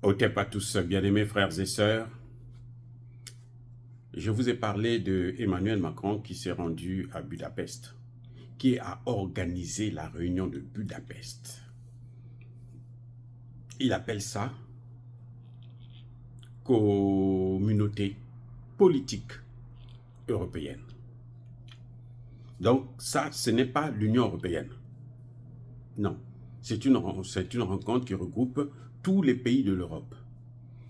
Otep à tous, bien-aimés frères et sœurs. Je vous ai parlé de Emmanuel Macron qui s'est rendu à Budapest, qui a organisé la réunion de Budapest. Il appelle ça Communauté politique européenne. Donc ça, ce n'est pas l'Union européenne. Non, c'est une rencontre qui regroupe tous les pays de l'Europe.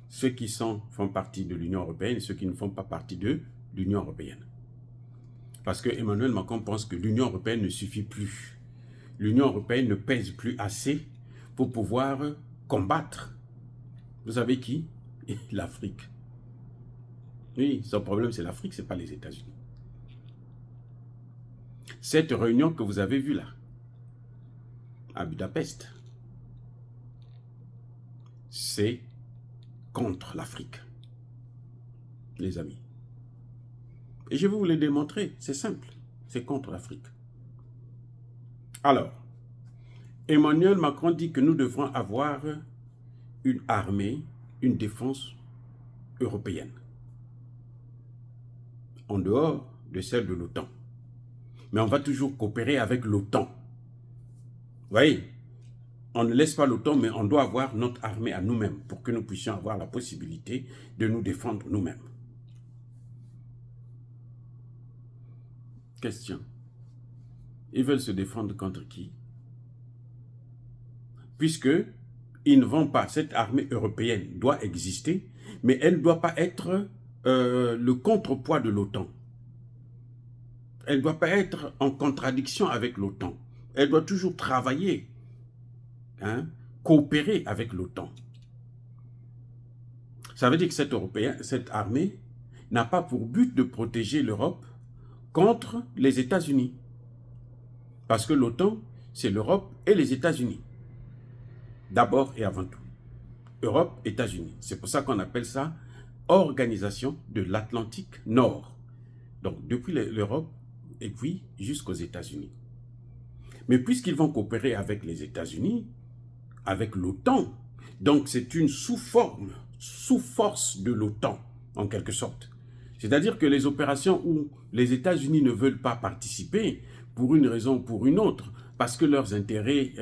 Ceux qui font partie de l'Union européenne et ceux qui ne font pas partie de l'Union européenne. Parce que Emmanuel Macron pense que l'Union européenne ne suffit plus. L'Union européenne ne pèse plus assez pour pouvoir combattre. Vous savez qui? L'Afrique. Oui, son problème c'est l'Afrique, ce n'est pas les États-Unis. Cette réunion que vous avez vue là, à Budapest, c'est contre l'Afrique, les amis. Et je vais vous le démontrer, c'est simple, c'est contre l'Afrique. Alors, Emmanuel Macron dit que nous devrons avoir une armée, une défense européenne, en dehors de celle de l'OTAN. Mais on va toujours coopérer avec l'OTAN. Vous voyez, on ne laisse pas l'OTAN, mais on doit avoir notre armée à nous-mêmes pour que nous puissions avoir la possibilité de nous défendre nous-mêmes. Question. Ils veulent se défendre contre qui? Puisque ils ne vont pas, cette armée européenne doit exister, mais elle ne doit pas être le contrepoids de l'OTAN. Elle ne doit pas être en contradiction avec l'OTAN. Elle doit toujours travailler, coopérer avec l'OTAN. Ça veut dire que cette armée n'a pas pour but de protéger l'Europe contre les États-Unis. Parce que l'OTAN, c'est l'Europe et les États-Unis. D'abord et avant tout. Europe, États-Unis. C'est pour ça qu'on appelle ça Organisation de l'Atlantique Nord. Donc, depuis l'Europe et puis jusqu'aux États-Unis. Mais puisqu'ils vont coopérer avec les États-Unis, avec l'OTAN, donc c'est une sous-force de l'OTAN, en quelque sorte. C'est-à-dire que les opérations où les États-Unis ne veulent pas participer, pour une raison ou pour une autre, parce que leurs intérêts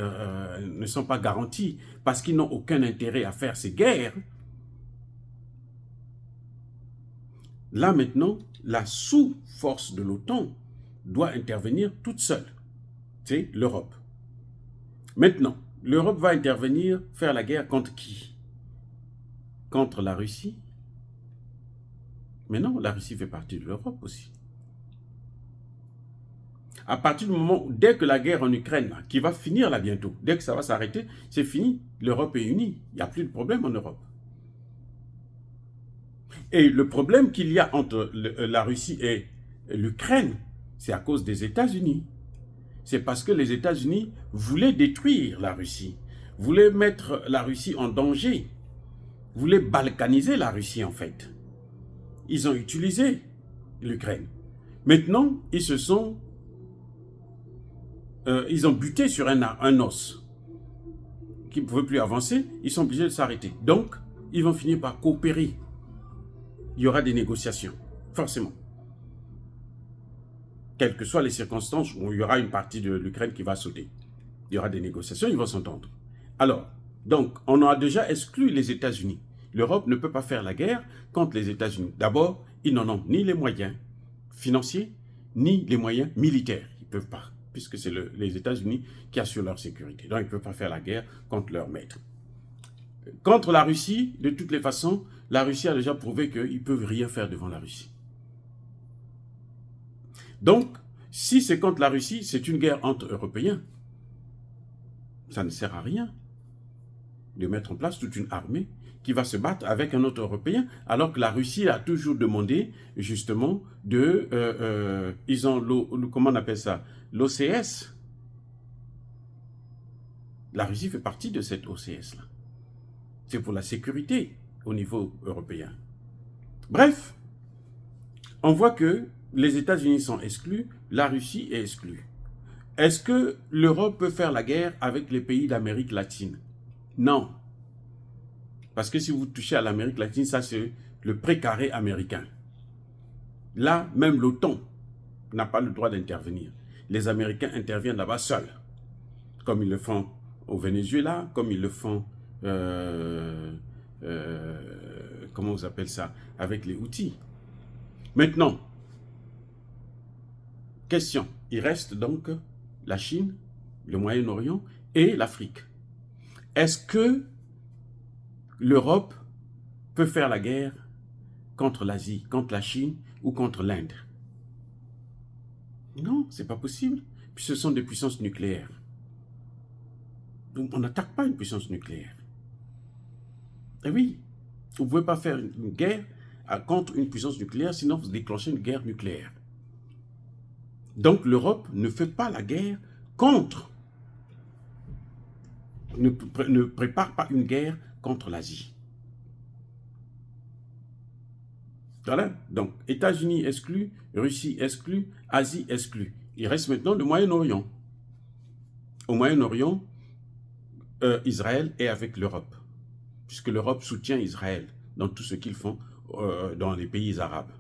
ne sont pas garantis, parce qu'ils n'ont aucun intérêt à faire ces guerres, là maintenant, la sous-force de l'OTAN doit intervenir toute seule. C'est l'Europe. Maintenant, l'Europe va intervenir, faire la guerre contre qui? Contre la Russie? Mais non, la Russie fait partie de l'Europe aussi. À partir du moment où, dès que la guerre en Ukraine, qui va finir là bientôt, dès que ça va s'arrêter, c'est fini, l'Europe est unie, il n'y a plus de problème en Europe. Et le problème qu'il y a entre la Russie et l'Ukraine, c'est à cause des États-Unis. C'est parce que les États-Unis voulaient détruire la Russie, voulaient mettre la Russie en danger, voulaient balkaniser la Russie en fait. Ils ont utilisé l'Ukraine. Maintenant, ils ont buté sur un os qui ne pouvait plus avancer, ils sont obligés de s'arrêter. Donc, ils vont finir par coopérer. Il y aura des négociations, forcément. Quelles que soient les circonstances où il y aura une partie de l'Ukraine qui va sauter. Il y aura des négociations, ils vont s'entendre. Alors, donc, on a déjà exclu les États-Unis. L'Europe ne peut pas faire la guerre contre les États-Unis. D'abord, ils n'en ont ni les moyens financiers, ni les moyens militaires. Ils ne peuvent pas, puisque c'est les États-Unis qui assurent leur sécurité. Donc, ils ne peuvent pas faire la guerre contre leur maître. Contre la Russie, de toutes les façons, la Russie a déjà prouvé qu'ils ne peuvent rien faire devant la Russie. Donc, si c'est contre la Russie, c'est une guerre entre Européens. Ça ne sert à rien de mettre en place toute une armée qui va se battre avec un autre Européen, alors que la Russie a toujours demandé, justement, ils ont, comment on appelle ça, l'OCS. La Russie fait partie de cette OCS-là. C'est pour la sécurité au niveau européen. Bref, on voit que les États-Unis sont exclus, la Russie est exclue. Est-ce que l'Europe peut faire la guerre avec les pays d'Amérique latine? Non. Parce que si vous touchez à l'Amérique latine, ça c'est le précaré américain. Là, même l'OTAN n'a pas le droit d'intervenir. Les Américains interviennent là-bas seuls, comme ils le font au Venezuela, comme ils le font, comment vous appelez ça, avec les Houthis. Maintenant, question, il reste donc la Chine, le Moyen-Orient et l'Afrique. Est-ce que l'Europe peut faire la guerre contre l'Asie, contre la Chine ou contre l'Inde? Non, c'est pas possible. Puis ce sont des puissances nucléaires. Donc on n'attaque pas une puissance nucléaire. Et oui, vous ne pouvez pas faire une guerre contre une puissance nucléaire, sinon vous déclenchez une guerre nucléaire. Donc l'Europe ne fait pas la guerre contre, ne prépare pas une guerre contre l'Asie. Voilà, donc États-Unis exclus, Russie exclus, Asie exclus. Il reste maintenant le Moyen-Orient. Au Moyen-Orient, Israël est avec l'Europe, puisque l'Europe soutient Israël dans tout ce qu'ils font dans les pays arabes.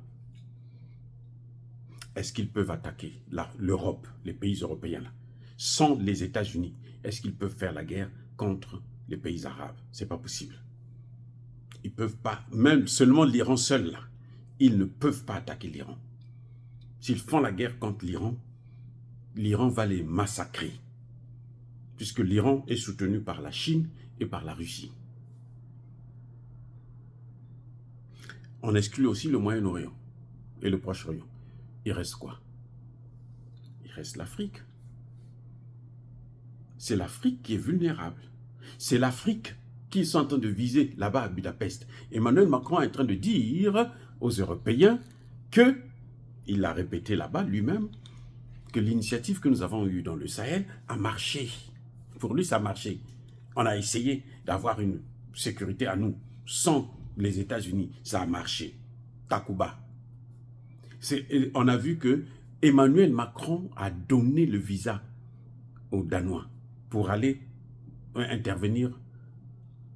Est-ce qu'ils peuvent attaquer l'Europe, les pays européens, là, sans les États-Unis? Est-ce qu'ils peuvent faire la guerre contre les pays arabes? C'est pas possible. Ils peuvent pas, même seulement l'Iran seul, là, ils ne peuvent pas attaquer l'Iran. S'ils font la guerre contre l'Iran, l'Iran va les massacrer, puisque l'Iran est soutenu par la Chine et par la Russie. On exclut aussi le Moyen-Orient et le Proche-Orient. Il reste quoi? Il reste l'Afrique. C'est l'Afrique qui est vulnérable. C'est l'Afrique qui sont en train de viser là-bas à Budapest. Emmanuel Macron est en train de dire aux Européens que, il l'a répété là-bas lui-même, que l'initiative que nous avons eue dans le Sahel a marché. Pour lui, ça a marché. On a essayé d'avoir une sécurité à nous, sans les États-Unis. Ça a marché. Takuba. On a vu que Emmanuel Macron a donné le visa aux Danois pour aller intervenir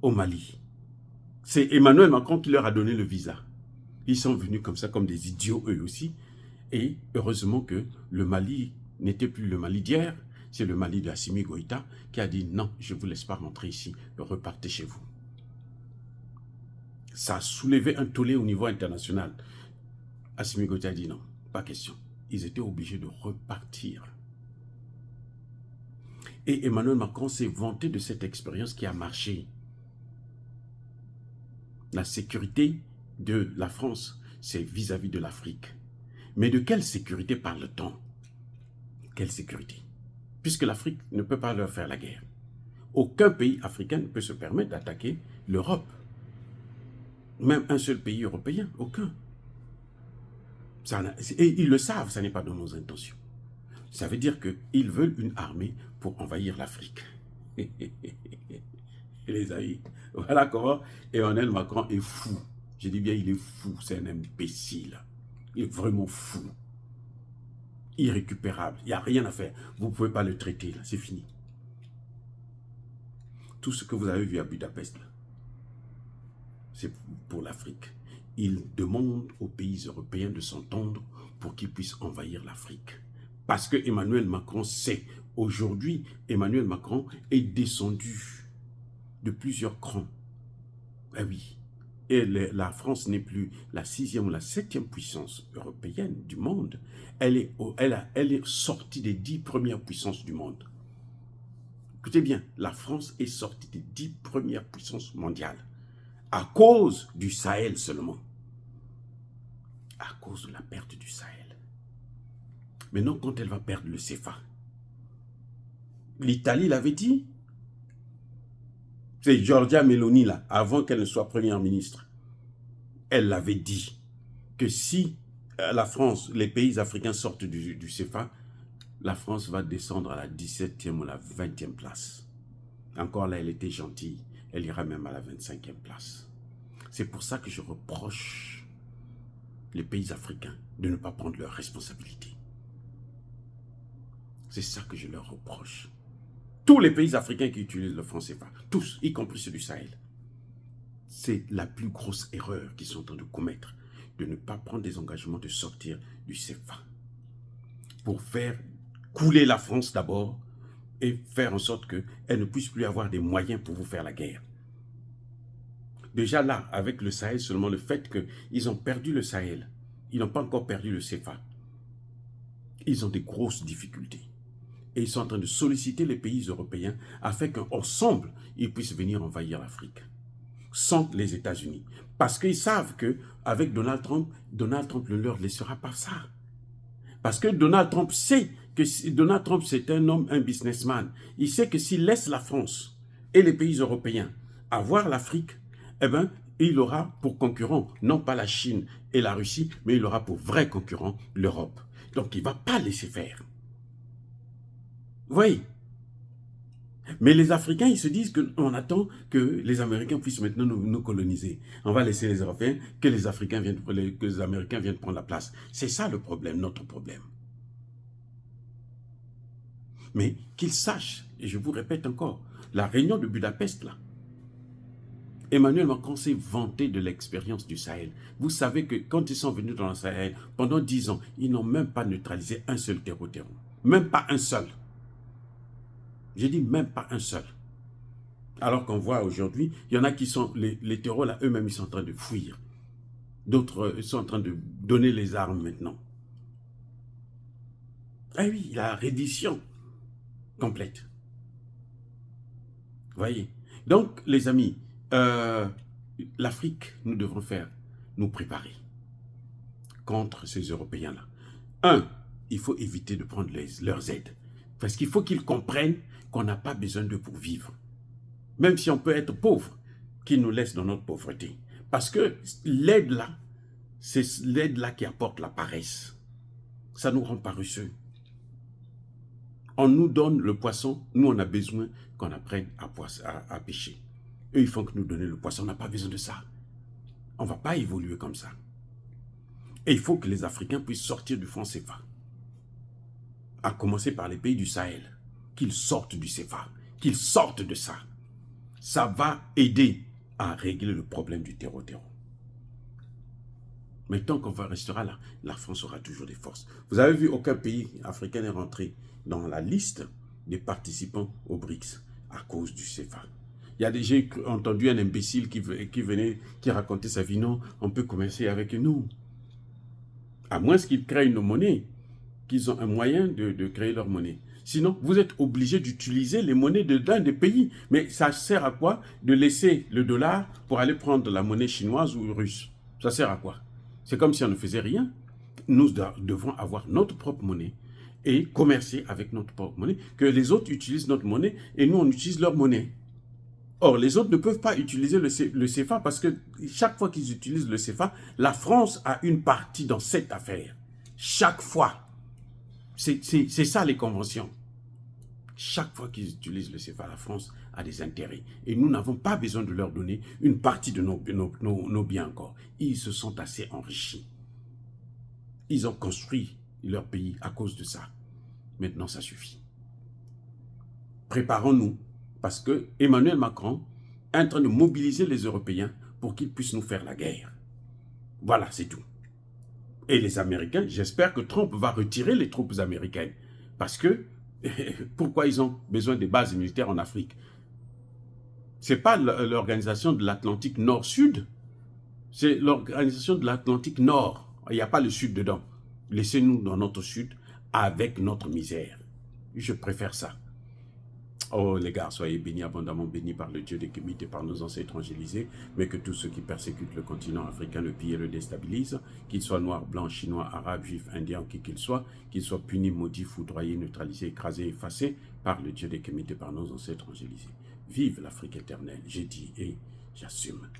au Mali. C'est Emmanuel Macron qui leur a donné le visa. Ils sont venus comme ça, comme des idiots eux aussi. Et heureusement que le Mali n'était plus le Mali d'hier, c'est le Mali d'Assimi Goïta qui a dit non, je ne vous laisse pas rentrer ici, repartez chez vous. Ça a soulevé un tollé au niveau international. Assimi Goïta a dit non, pas question. Ils étaient obligés de repartir. Et Emmanuel Macron s'est vanté de cette expérience qui a marché. La sécurité de la France, c'est vis-à-vis de l'Afrique. Mais de quelle sécurité parle-t-on? Quelle sécurité? Puisque l'Afrique ne peut pas leur faire la guerre. Aucun pays africain ne peut se permettre d'attaquer l'Europe. Même un seul pays européen, aucun. Et ils le savent, ça n'est pas dans nos intentions. Ça veut dire qu'ils veulent une armée pour envahir l'Afrique. Les amis, voilà comment Emmanuel Macron est fou. Je dis bien, il est fou, c'est un imbécile. Il est vraiment fou. Irrécupérable, il n'y a rien à faire. Vous ne pouvez pas le traiter, c'est fini. Tout ce que vous avez vu à Budapest, c'est pour l'Afrique. Il demande aux pays européens de s'entendre pour qu'ils puissent envahir l'Afrique. Parce que Emmanuel Macron sait, aujourd'hui, Emmanuel Macron est descendu de plusieurs crans. Eh oui. Et la France n'est plus la 6e ou la 7e puissance européenne du monde. Elle est sortie des 10 premières puissances du monde. Écoutez bien, la France est sortie des 10 premières puissances mondiales. À cause du Sahel seulement. À cause de la perte du Sahel. Maintenant, quand elle va perdre le CFA, l'Italie l'avait dit. C'est Giorgia Meloni, là, avant qu'elle ne soit première ministre. Elle l'avait dit que si la France, les pays africains sortent du CFA, la France va descendre à la 17e ou la 20e place. Encore là, elle était gentille. Elle ira même à la 25e place. C'est pour ça que je reproche les pays africains de ne pas prendre leurs responsabilités. C'est ça que je leur reproche. Tous les pays africains qui utilisent le franc CFA, tous, y compris ceux du Sahel. c'est la plus grosse erreur qu'ils sont en train de commettre, de ne pas prendre des engagements de sortir du CFA. Pour faire couler la France d'abord et faire en sorte qu'elle ne puisse plus avoir des moyens pour vous faire la guerre. Déjà là, avec le Sahel, seulement le fait qu'ils ont perdu le Sahel, ils n'ont pas encore perdu le CFA. Ils ont des grosses difficultés. Et ils sont en train de solliciter les pays européens afin qu'ensemble, ils puissent venir envahir l'Afrique. Sans les États-Unis. Parce qu'ils savent qu'avec Donald Trump ne leur laissera pas ça. Parce que Donald Trump sait que Donald Trump, c'est un homme, un businessman. Il sait que s'il laisse la France et les pays européens avoir l'Afrique, eh bien, il aura pour concurrent, non pas la Chine et la Russie, mais il aura pour vrai concurrent l'Europe. Donc, il ne va pas laisser faire. Vous voyez? Mais les Africains, ils se disent qu'on attend que les Américains puissent maintenant nous coloniser. On va laisser les Européens, que les Américains viennent prendre la place. C'est ça le problème, notre problème. Mais qu'ils sachent, et je vous répète encore, la réunion de Budapest, là, Emmanuel Macron s'est vanté de l'expérience du Sahel. Vous savez que quand ils sont venus dans le Sahel, pendant 10 ans, ils n'ont même pas neutralisé un seul terreau. Même pas un seul. J'ai dit même pas un seul. Alors qu'on voit aujourd'hui, il y en a qui sont, les terreaux là, eux-mêmes, ils sont en train de fuir. D'autres sont en train de donner les armes maintenant. Ah oui, la reddition complète. Vous voyez? Donc, les amis, l'Afrique, nous devons nous préparer contre ces Européens-là. Un, il faut éviter de prendre leurs aides. Parce qu'il faut qu'ils comprennent qu'on n'a pas besoin d'eux pour vivre. Même si on peut être pauvre, qu'ils nous laissent dans notre pauvreté. Parce que l'aide là, c'est l'aide là qui apporte la paresse. Ça nous rend paresseux. On nous donne le poisson, nous on a besoin qu'on apprenne à pêcher. Eux, ils font que nous donner le poisson, on n'a pas besoin de ça. On ne va pas évoluer comme ça. Et il faut que les Africains puissent sortir du franc CFA. À commencer par les pays du Sahel. Qu'ils sortent du CFA, qu'ils sortent de ça. Ça va aider à régler le problème du terreau. Mais tant qu'on restera là, la France aura toujours des forces. Vous avez vu, aucun pays africain n'est rentré dans la liste des participants aux BRICS à cause du CFA. J'ai entendu un imbécile qui racontait sa vie. Non, on peut commercer avec nous. À moins qu'ils créent une monnaie, qu'ils ont un moyen de créer leur monnaie. Sinon, vous êtes obligé d'utiliser les monnaies d'un des pays. Mais ça sert à quoi de laisser le dollar pour aller prendre la monnaie chinoise ou russe? Ça sert à quoi? C'est comme si on ne faisait rien. Nous devons avoir notre propre monnaie et commercer avec notre propre monnaie. Que les autres utilisent notre monnaie et nous, on utilise leur monnaie. Or, les autres ne peuvent pas utiliser le CFA parce que chaque fois qu'ils utilisent le CFA, la France a une partie dans cette affaire. Chaque fois. C'est ça les conventions. Chaque fois qu'ils utilisent le CFA, la France a des intérêts. Et nous n'avons pas besoin de leur donner une partie de nos biens encore. Ils se sont assez enrichis. Ils ont construit leur pays à cause de ça. Maintenant, ça suffit. Préparons-nous, parce que Emmanuel Macron est en train de mobiliser les Européens pour qu'ils puissent nous faire la guerre. Voilà, c'est tout. Et les Américains, j'espère que Trump va retirer les troupes américaines. Parce que, pourquoi ils ont besoin des bases militaires en Afrique? Ce n'est pas l'organisation de l'Atlantique Nord-Sud, c'est l'organisation de l'Atlantique Nord. Il n'y a pas le Sud dedans. Laissez-nous dans notre Sud avec notre misère. Je préfère ça. Oh les gars, soyez bénis, abondamment bénis par le Dieu des Kémites et par nos ancêtres évangélisés, mais que tous ceux qui persécutent le continent africain le pillent et le déstabilisent, qu'ils soient noirs, blancs, chinois, arabes, juifs, indiens, qui qu'ils soient punis, maudits, foudroyés, neutralisés, écrasés, effacés par le Dieu des Kémites et par nos ancêtres évangélisés. Vive l'Afrique éternelle, j'ai dit et j'assume.